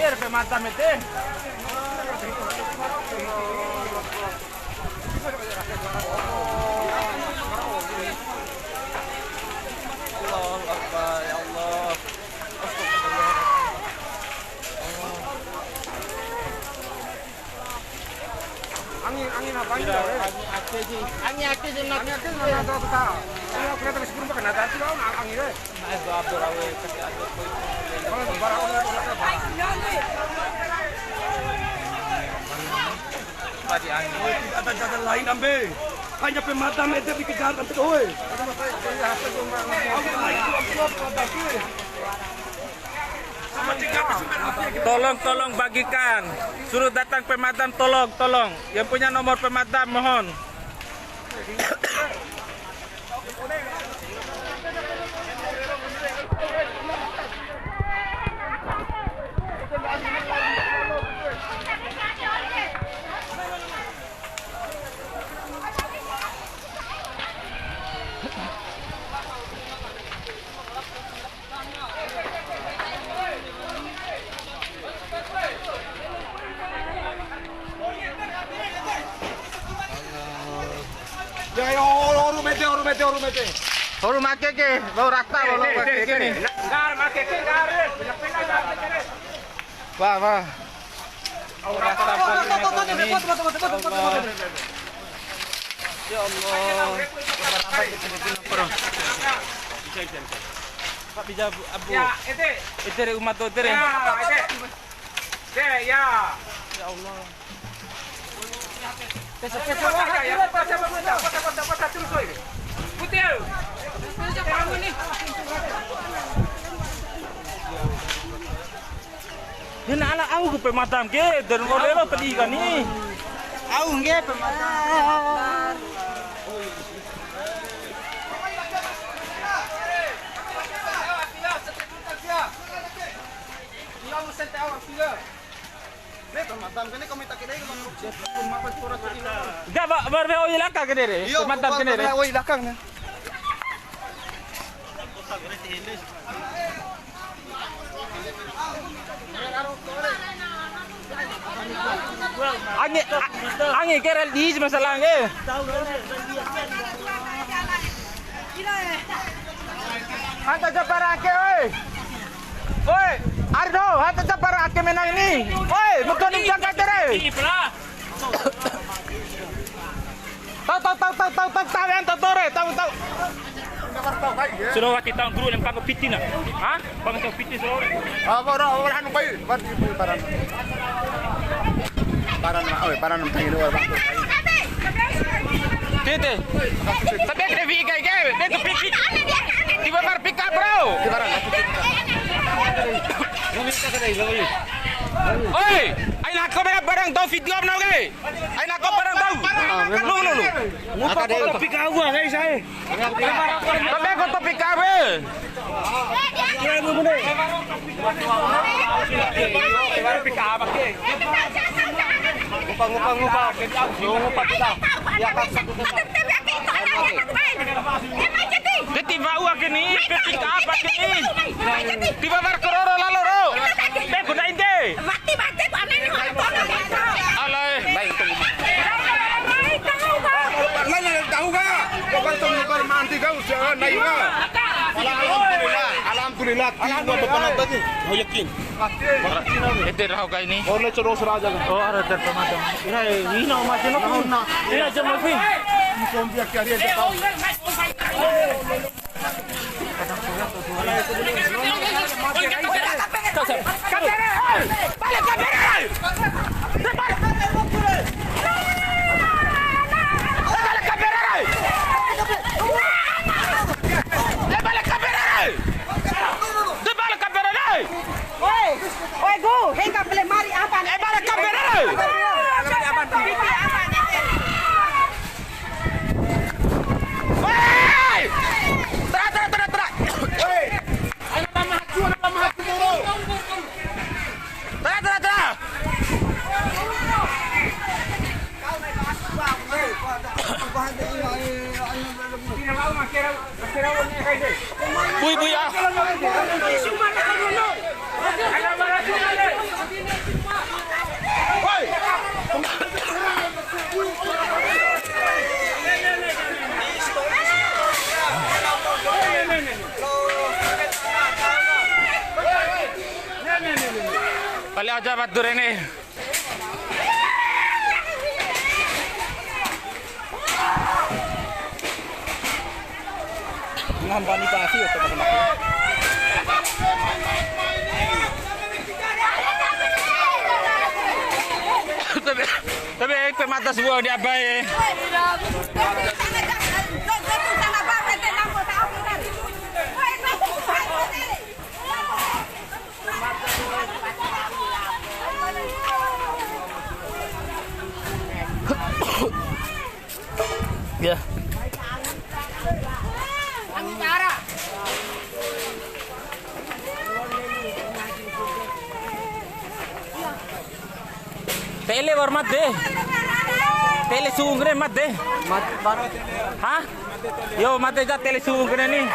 Ayer pemata mete. Allah Akbar, ya Allah. Angin apa ini? Angin aktif je nak. Angin aktif mana tahu tak? Ini aku kena sebelum kena tadi kau nak angin deh. Nah, itu Abdul Rawi kasi ada koi. Kalau barang orang Tadi angin. tidak ada jalan lain ambil. Hanya pemadam itu dikejar nanti oi. Tolong bagikan. Suruh datang pemadam, tolong. Yang punya nomor pemadam mohon. Ya, orang mete. Baru make ke, baru rata baru make ke ni. Gar make ke gar. Wah. Rata ni. Ya Allah. Pak bija abu. Ya, ete. Itere umat tu itere. Ya, ete. Ya. Ya Allah. Pesa terus oi. Putih. Dia nak ala au ke pemadam ke dan modelo tadi kan ni. Au nge pemadam. Dah berbe oi lakang ke dere. Pemadam ke dere. Oi lakang ni. Angin kerel di masalah ke? Hantar japaran ke oi. Oi, Ardo, hantar japaran ke menang ini. Oi, betul ni jangan tere. Tahu yang tore, tahu. Sudah waktu tahun guru yang panggung piti nak. Ha? Panggung piti sudah. Orang anu pai, barang. Barang tahu luar bang. Tete. Tapi kena pergi ke? Dia tu piti. Tiba bar pick up bro. Oi, ai nak kau barang tahu video mana ke? Ai nak kau barang tahu. Lu. Muka kau topik aku guys saya. Tapi kau topik apa? Kira bu bune. Baru pick up ke? Ngupa. Ngupa kita. Ya kan satu tiba uang ni, pick up ni. Tiba bar kororo lalu ro. Guna inte. Mati panen ni Alay, baik tu. Mana tahu ka? Kau kan muka manti kau jangan naik ka. Alhamdulillah. Tiba berpenonton ni. Oh yakin. Ete rahu kau ini. Orang terus raja. Oh ada terpemadam. Ini macam mana? Ini jam berapa? Kau biar kalian tahu. Oi, go, hengkap boleh mari apa? Balik kamera. Bui ah. aja batur ini. Ngampani pasi ya teman-teman. Tapi mata sebuah di apa ya? Ya. Tele war mat deh. Tele sungre mat deh. Hah? Yo mate ja tele sungre nih.